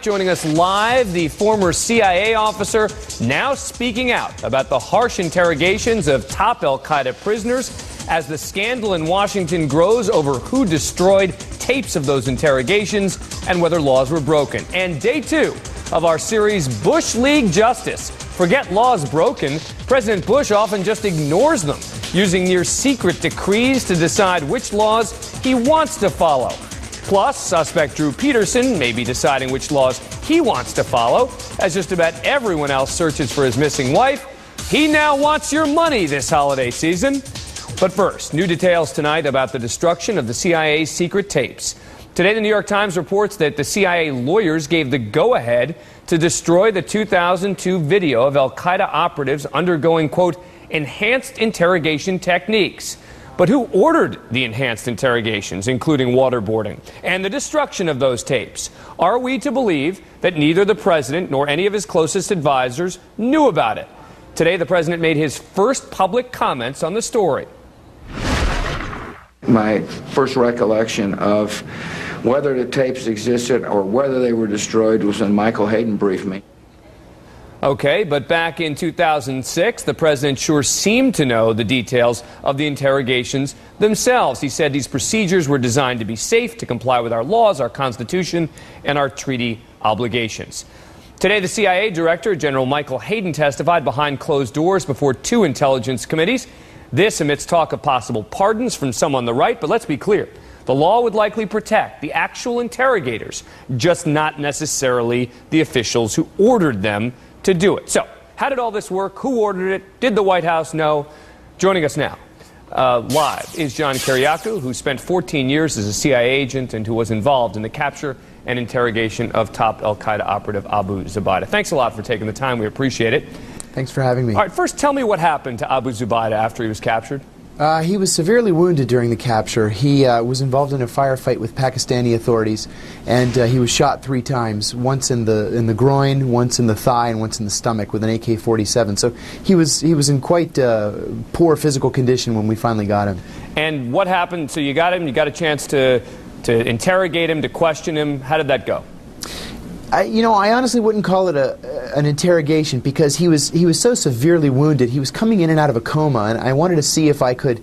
joining us live, the former CIA officer now speaking out about the harsh interrogations of top al-Qaeda prisoners as the scandal in Washington grows over who destroyed tapes of those interrogations and whether laws were broken. And day 2 of our series, Bush League Justice. Forget laws broken. President Bush often just ignores them, using near-secret decrees to decide which laws he wants to follow. Plus, suspect Drew Peterson may be deciding which laws he wants to follow. As just about everyone else searches for his missing wife, he now wants your money this holiday season. But first, new details tonight about the destruction of the CIA's secret tapes. Today, the New York Times reports that the CIA lawyers gave the go-ahead to destroy the 2002 video of al-Qaeda operatives undergoing, quote, enhanced interrogation techniques. But who ordered the enhanced interrogations, including waterboarding, and the destruction of those tapes? Are we to believe that neither the president nor any of his closest advisors knew about it? Today, the president made his first public comments on the story. My first recollection of whether the tapes existed or whether they were destroyed was when Michael Hayden briefed me. Okay, but back in 2006, the president sure seemed to know the details of the interrogations themselves. He said these procedures were designed to be safe, to comply with our laws, our Constitution, and our treaty obligations. Today, the CIA Director, General Michael Hayden, testified behind closed doors before 2 intelligence committees. This amidst talk of possible pardons from some on the right, but let's be clear. The law would likely protect the actual interrogators, just not necessarily the officials who ordered them to do it. So, how did all this work? Who ordered it? Did the White House know? Joining us now, live, is John Kiriakou, who spent 14 years as a CIA agent and who was involved in the capture and interrogation of top al-Qaeda operative Abu Zubaydah. Thanks a lot for taking the time. We appreciate it. Thanks for having me. All right, first tell me what happened to Abu Zubaydah after he was captured. He was severely wounded during the capture. He was involved in a firefight with Pakistani authorities, and he was shot 3 times, once in the groin, once in the thigh, and once in the stomach with an AK-47. So he was in quite poor physical condition when we finally got him. And what happened? So you got him, you got a chance to interrogate him, to question him. How did that go? I honestly wouldn't call it an interrogation, because he was so severely wounded. He was coming in and out of a coma, and I wanted to see if I could,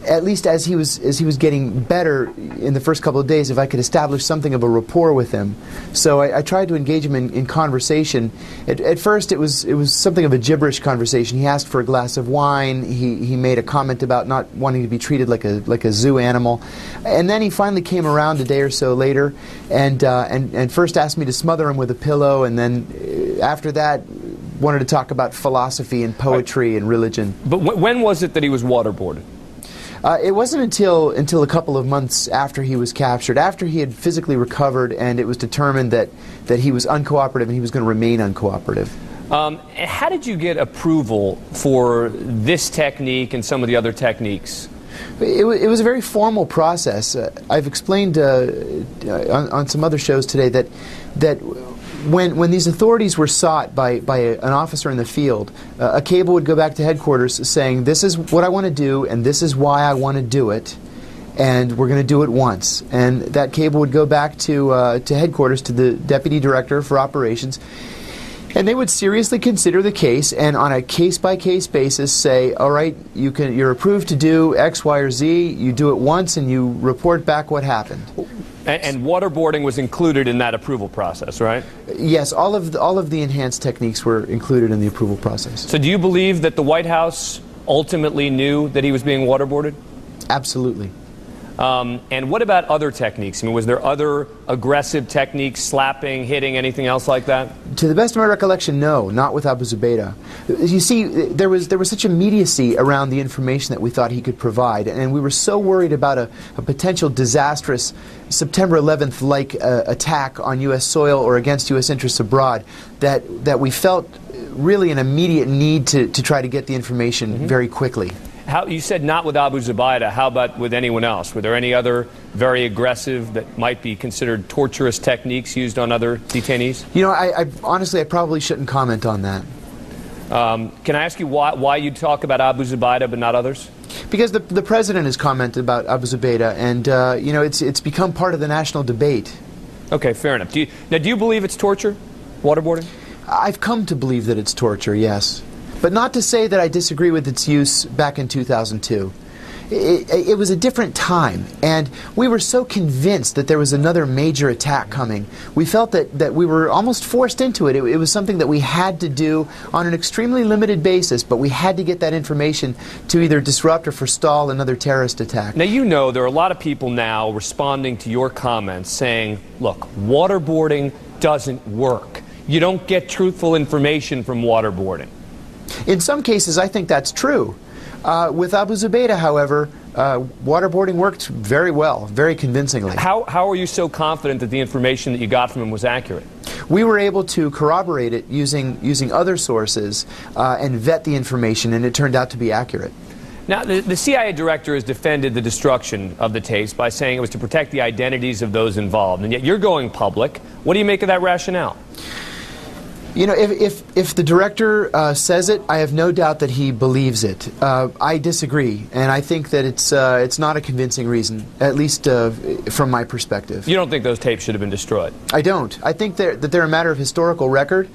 at least as he was getting better in the first couple of days, if I could establish something of a rapport with him. So I tried to engage him in conversation. At first, it was something of a gibberish conversation. He asked for a glass of wine. He made a comment about not wanting to be treated like a zoo animal, and then he finally came around a day or so later, and first asked me to smother him with a pillow, and then after that wanted to talk about philosophy and poetry and religion. But when was it that he was waterboarded? It wasn't until a couple of months after he was captured, after he had physically recovered and it was determined that he was uncooperative and he was going to remain uncooperative. How did you get approval for this technique and some of the other techniques? It was a very formal process. I've explained on some other shows today that when these authorities were sought by an officer in the field, a cable would go back to headquarters saying, this is what I want to do and this is why I want to do it, and we're going to do it once. And that cable would go back to headquarters, to the Deputy Director for Operations, and they would seriously consider the case and on a case-by-case basis say, all right, you're approved to do X, Y, or Z, you do it once and you report back what happened. And waterboarding was included in that approval process, right? Yes, all of the enhanced techniques were included in the approval process. So do you believe that the White House ultimately knew that he was being waterboarded? Absolutely. And what about other techniques? I mean, was there other aggressive techniques, slapping, hitting, anything else like that? To the best of my recollection, no, not with Abu Zubaydah. You see, there was such immediacy around the information that we thought he could provide, and we were so worried about a potential disastrous September 11th-like attack on U.S. soil or against U.S. interests abroad that we felt really an immediate need to try to get the information very quickly. You said not with Abu Zubaydah. How about with anyone else? Were there any other very aggressive, that might be considered torturous techniques used on other detainees? You know, honestly, I probably shouldn't comment on that. Can I ask you why you talk about Abu Zubaydah but not others? Because the president has commented about Abu Zubaydah, and you know, it's become part of the national debate. Okay, fair enough. Do you believe it's torture, waterboarding? I've come to believe that it's torture, yes. But not to say that I disagree with its use back in 2002. It was a different time, and we were so convinced that there was another major attack coming. We felt that we were almost forced into it. It was something that we had to do on an extremely limited basis, but we had to get that information to either disrupt or forestall another terrorist attack. Now, you know there are a lot of people now responding to your comments saying, look, waterboarding doesn't work. You don't get truthful information from waterboarding. In some cases, I think that's true. With Abu Zubaydah, however, waterboarding worked very well, very convincingly. How are you so confident that the information that you got from him was accurate? We were able to corroborate it using other sources and vet the information, and it turned out to be accurate. Now, the CIA director has defended the destruction of the tapes by saying it was to protect the identities of those involved, and yet you're going public. What do you make of that rationale? You know, if the director says it, I have no doubt that he believes it. I disagree, and I think that it's not a convincing reason, at least from my perspective. You don't think those tapes should have been destroyed? I don't. I think that they're a matter of historical record.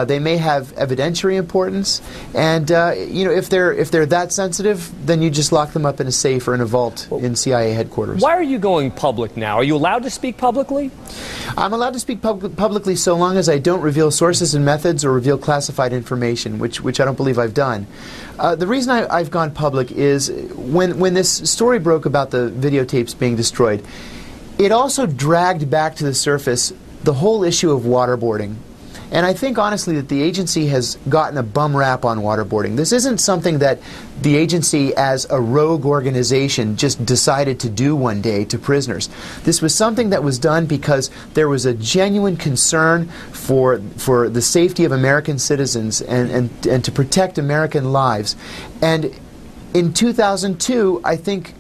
They may have evidentiary importance, and you know, if they're that sensitive, then you just lock them up in a safe or in a vault in CIA headquarters. Why are you going public now? Are you allowed to speak publicly? I'm allowed to speak publicly so long as I don't reveal sources and methods or reveal classified information, which I don't believe I've done. The reason I've gone public is when this story broke about the videotapes being destroyed, it also dragged back to the surface the whole issue of waterboarding. And I think, honestly, that the agency has gotten a bum rap on waterboarding. This isn't something that the agency, as a rogue organization, just decided to do one day to prisoners. This was something that was done because there was a genuine concern for the safety of American citizens and to protect American lives. And in 2002, I think,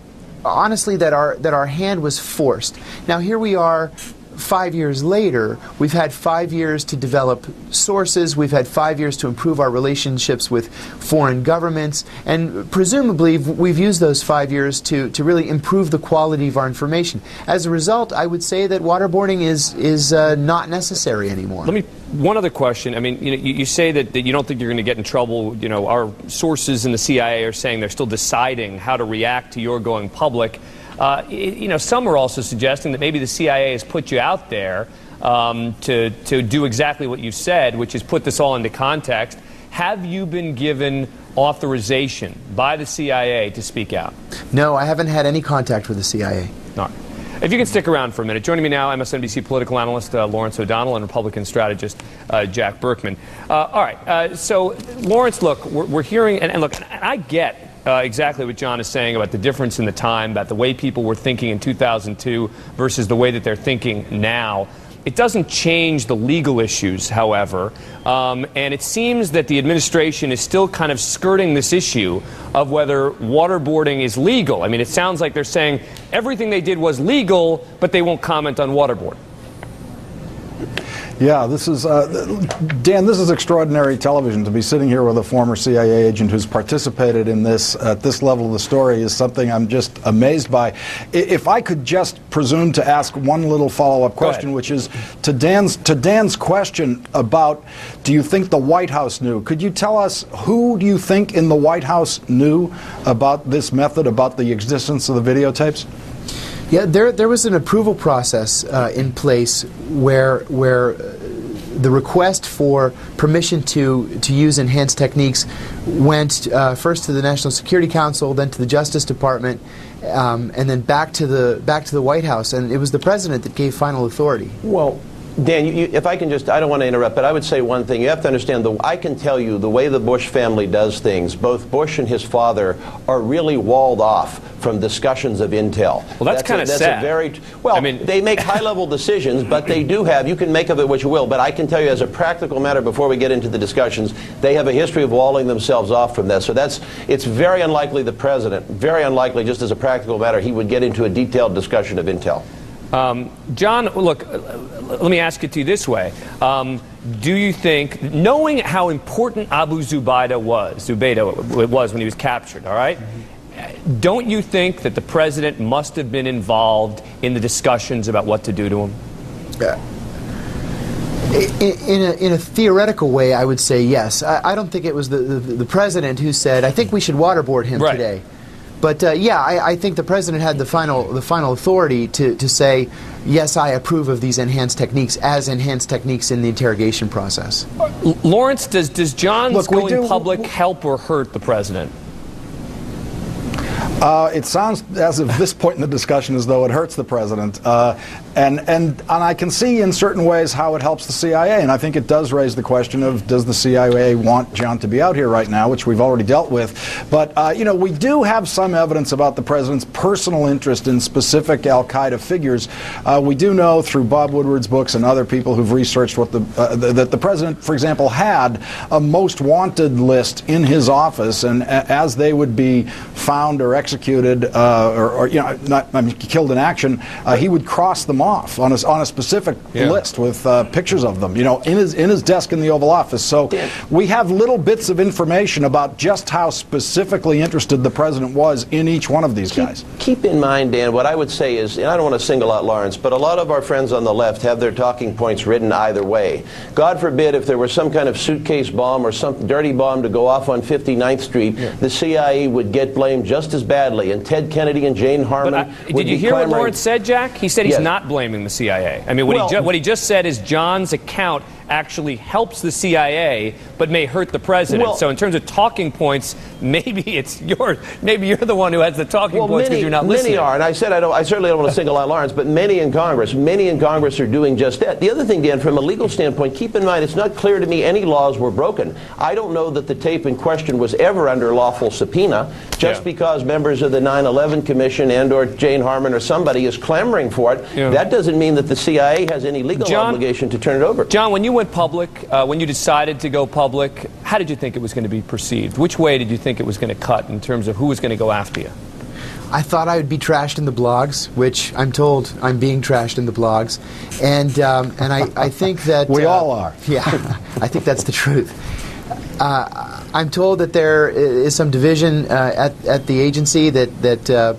honestly, that our hand was forced. Now, here we are. 5 years later, we've had 5 years to develop sources, we've had 5 years to improve our relationships with foreign governments, and presumably we've used those 5 years to really improve the quality of our information. As a result, I would say that waterboarding is not necessary anymore. One other question. I mean, you say that you don't think you're going to get in trouble. You know, our sources in the CIA are saying they're still deciding how to react to your going public. You know, some are also suggesting that maybe the CIA has put you out there to do exactly what you said, which is put this all into context. Have you been given authorization by the CIA to speak out? No, I haven't had any contact with the CIA. All right. If you can stick around for a minute. Joining me now, MSNBC political analyst Lawrence O'Donnell and Republican strategist Jack Berkman. All right. So, Lawrence, look, we're hearing, and look, I get exactly what John is saying about the difference in the time, about the way people were thinking in 2002 versus the way that they're thinking now. It doesn't change the legal issues, however, and it seems that the administration is still kind of skirting this issue of whether waterboarding is legal. I mean, it sounds like they're saying everything they did was legal, but they won't comment on waterboarding. Yeah, this is, Dan, this is extraordinary television. To be sitting here with a former CIA agent who's participated in this at this level of the story is something I'm just amazed by. If I could just presume to ask one little follow-up question, which is to Dan's question about, do you think the White House knew? Could you tell us who do you think in the White House knew about this method, about the existence of the videotapes? Yeah, there was an approval process in place where the request for permission to use enhanced techniques went first to the National Security Council, then to the Justice Department, and then back to the White House, and it was the President that gave final authority. Well, Dan, if I can just, I don't want to interrupt, but I would say one thing. You have to understand, I can tell you the way the Bush family does things, both Bush and his father are really walled off from discussions of intel. Well, that's kind of sad. Well, I mean, they make high-level decisions, but they do have, you can make of it what you will, but I can tell you as a practical matter, before we get into the discussions, they have a history of walling themselves off from this. So it's very unlikely the President, very unlikely, just as a practical matter, he would get into a detailed discussion of intel. John, look, let me ask it to you this way. Do you think, knowing how important Abu Zubaydah was when he was captured, all right? Don't you think that the President must have been involved in the discussions about what to do to him? In a theoretical way, I would say yes. I don't think it was the president who said, I think we should waterboard him today. But yeah, I think the president had the final authority to say, yes, I approve of these enhanced techniques as enhanced techniques in the interrogation process. Lawrence, does John's going public help or hurt the president? It sounds, as of this point in the discussion, as though it hurts the president. And I can see in certain ways how it helps the CIA, and I think it does raise the question of, does the CIA want John to be out here right now, which we've already dealt with. But, you know, we do have some evidence about the president's personal interest in specific al-Qaeda figures. We do know through Bob Woodward's books and other people who've researched what that the president, for example, had a most wanted list in his office, and as they would be found or executed or you know, killed in action, he would cross them off on a specific list with pictures of them, you know, in his desk in the Oval Office. So we have little bits of information about just how specifically interested the president was in each one of these guys. Keep in mind, Dan, what I would say is, and I don't want to single out Lawrence, but a lot of our friends on the left have their talking points written either way. God forbid if there was some kind of suitcase bomb or some dirty bomb to go off on 59th Street, the CIA would get blamed just as badly, and Ted Kennedy and Jane Harmon did you hear what Lawrence said, Jack? He said he's not blaming the CIA. I mean, what he just said is John's account actually helps the CIA, but may hurt the president. So in terms of talking points, maybe it's yours. Maybe you're the one who has the talking points because you're not listening. Many are, and I said I certainly don't want to single out Lawrence, but many in Congress are doing just that. The other thing, Dan, from a legal standpoint, keep in mind it's not clear to me any laws were broken. I don't know that the tape in question was ever under lawful subpoena. Just because members of the 9/11 Commission and or Jane Harmon or somebody is clamoring for it, that doesn't mean that the CIA has any legal obligation to turn it over. John, when you went public, when you decided to go public, how did you think it was going to be perceived? Which way did you think it was going to cut in terms of who was going to go after you? I thought I would be trashed in the blogs, which I'm told I'm being trashed in the blogs, and I think that we all are. Yeah, I think that's the truth. I'm told that there is some division at the agency that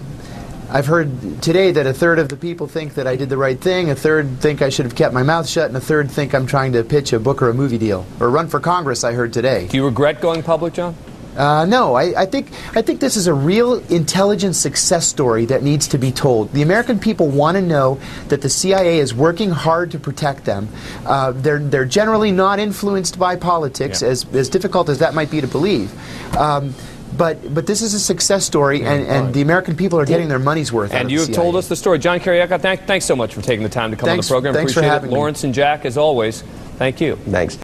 I've heard today that a third of the people think that I did the right thing, a third think I should have kept my mouth shut, and a third think I'm trying to pitch a book or a movie deal or run for Congress. I heard today. Do you regret going public, John? No, I think this is a real intelligence success story that needs to be told. The American people want to know that the CIA is working hard to protect them. They're generally not influenced by politics, as difficult as that might be to believe. But this is a success story, and the American people are getting their money's worth out of the CIA. And you have told us the story. John Kiriakou, thanks so much for taking the time to come on the program. Thanks Appreciate for having it. Lawrence and Jack, as always, thank you. Thanks.